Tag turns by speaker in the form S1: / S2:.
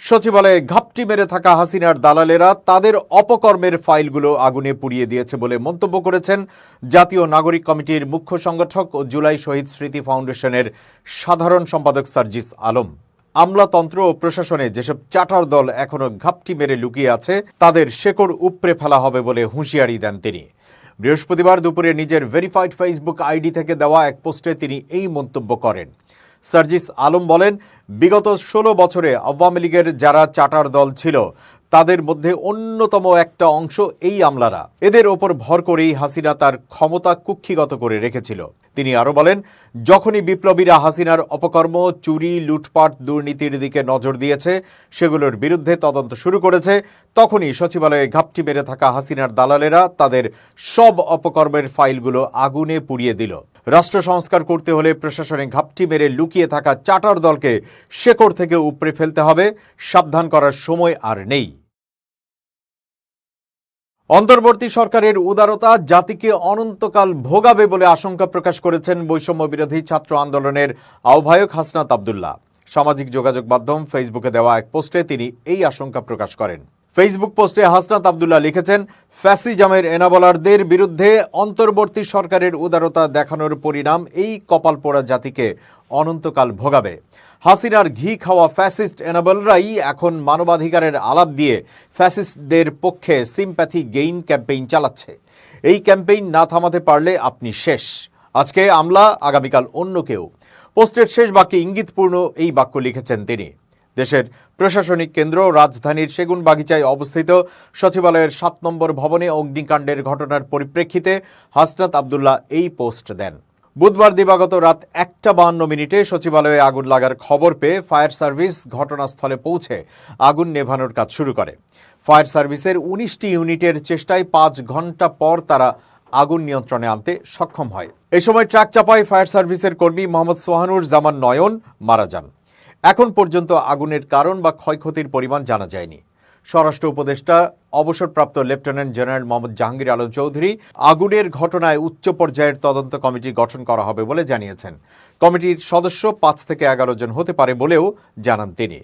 S1: সচিবালয়ে ঘাপটি মেরে থাকা হাসিনার দালালেরা তাদের অপকর্মের ফাইলগুলো আগুনে পুড়িয়ে দিয়েছে বলে মন্তব্য করেছেন জাতীয় নাগরিক কমিটির মুখ্য সংগঠক ও জুলাই শহীদ স্মৃতি ফাউন্ডেশনের সাধারণ সম্পাদক সার্জিস আলম। আমলাতন্ত্র ও প্রশাসনে যেসব চাটার দল এখনো ঘাপটি মেরে লুকিয়ে আছে তাদের শেকড় উপড়ে ফেলা হবে বলে হুঁশিয়ারি দেন তিনি। বৃহস্পতিবার দুপুরে নিজের ভেরিফাইড ফেসবুক আইডি থেকে দেওয়া এক পোস্টে তিনি এই মন্তব্য করেন। সার্জিস আলম বলেন, বিগত ১৬ বছরে আওয়ামী লীগের যারা চাটার দল ছিল তাদের মধ্যে অন্যতম একটা অংশ এই আমলারা। এদের ওপর ভর করেই হাসিনা তার ক্ষমতা কুক্ষিগত করে রেখেছিল। তিনি আরো বলেন, যখনই বিপ্লবীরা হাসিনার অপকর্ম, চুরি, লুটপাট, দুর্নীতির দিকে নজর দিয়েছে, সেগুলোর বিরুদ্ধে তদন্ত শুরু করেছে, তখনই সচিবালয়ে ঘাপটি মেরে থাকা হাসিনার দালালেরা তাদের সব অপকর্মের ফাইলগুলো আগুনে পুড়িয়ে দিল। রাষ্ট্র সংস্কার করতে হলে প্রশাসনে ঘাপটি মেরে লুকিয়ে থাকা চাটার দলকে শেকড় থেকে উপড়ে ফেলতে হবে। সাবধান করার সময় আর নেই। অন্তর্বর্তী সরকারের উদারতা জাতিকে অনন্তকাল ভোগাবে বলে আশঙ্কা প্রকাশ করেছেন বৈষম্য বিরোধী ছাত্র আন্দোলনের আহ্বায়ক হাসনাত আব্দুল্লাহ। সামাজিক যোগাযোগ মাধ্যম ফেসবুকে দেওয়া এক পোস্টে তিনি এই আশঙ্কা প্রকাশ করেন। ফেসবুক পোস্টে হাসনাত আব্দুল্লাহ লিখেছেন, ফ্যাসিজমের এনাবলারদের বিরুদ্ধে অন্তর্বর্তী সরকারের উদারতা দেখানোর পরিণাম এই কপালপোড়া জাতিকে অনন্তকাল ভোগাবে। হাসিনার ঘি খাওয়া ফ্যাসিস্ট এনাবলরাই এখন মানবাধিকারের আলাপ দিয়ে ফ্যাসিস্টদের পক্ষে সিম্প্যাথি গেইন ক্যাম্পেইন চালাচ্ছে। এই ক্যাম্পেইন না থামাতে পারলে আপনি শেষ। আজকে আমলা, আগামীকাল অন্য কেউ। পোস্টের শেষ বাক্যে ইঙ্গিতপূর্ণ এই বাক্য লিখেছেন তিনি। দেশের প্রশাসনিক কেন্দ্র রাজধানীর সেগুনবাগিচায় অবস্থিত সচিবালয়ের ৭ নম্বর ভবনে অগ্নিকাণ্ডের ঘটনার পরিপ্রেক্ষিতে হাসনাত আব্দুল্লাহ এই পোস্ট দেন। বুধবার দিবাগত রাত ১:৫২ সচিবালয়ে আগুন লাগার খবর পেয়ে ফায়ার সার্ভিস ঘটনাস্থলে পৌঁছে আগুন নেভানোর কাজ শুরু করে। ফায়ার সার্ভিসের ১৯টি ইউনিটের চেষ্টায় ৫ ঘন্টা পর তারা আগুন নিয়ন্ত্রণে আনতে সক্ষম হয়। এ সময় ট্রাক চাপায় ফায়ার সার্ভিসের কর্মী মোহাম্মদ সোহানুর জামান নয়ন মারা যান। এখন পর্যন্ত আগুনের কারণ বা ক্ষয়ক্ষতির পরিমাণ জানা যায়নি। স্বরাষ্ট্র উপদেষ্টা অবসরপ্রাপ্ত লেফটেন্যান্ট জেনারেল মোহাম্মদ জাহাঙ্গীর আলম চৌধুরী আগুনের ঘটনায় উচ্চ পর্যায়ের তদন্ত কমিটি গঠন করা হবে বলে জানিয়েছেন। কমিটির সদস্য ৫ থেকে ১১ জন হতে পারে বলেও জানান তিনি।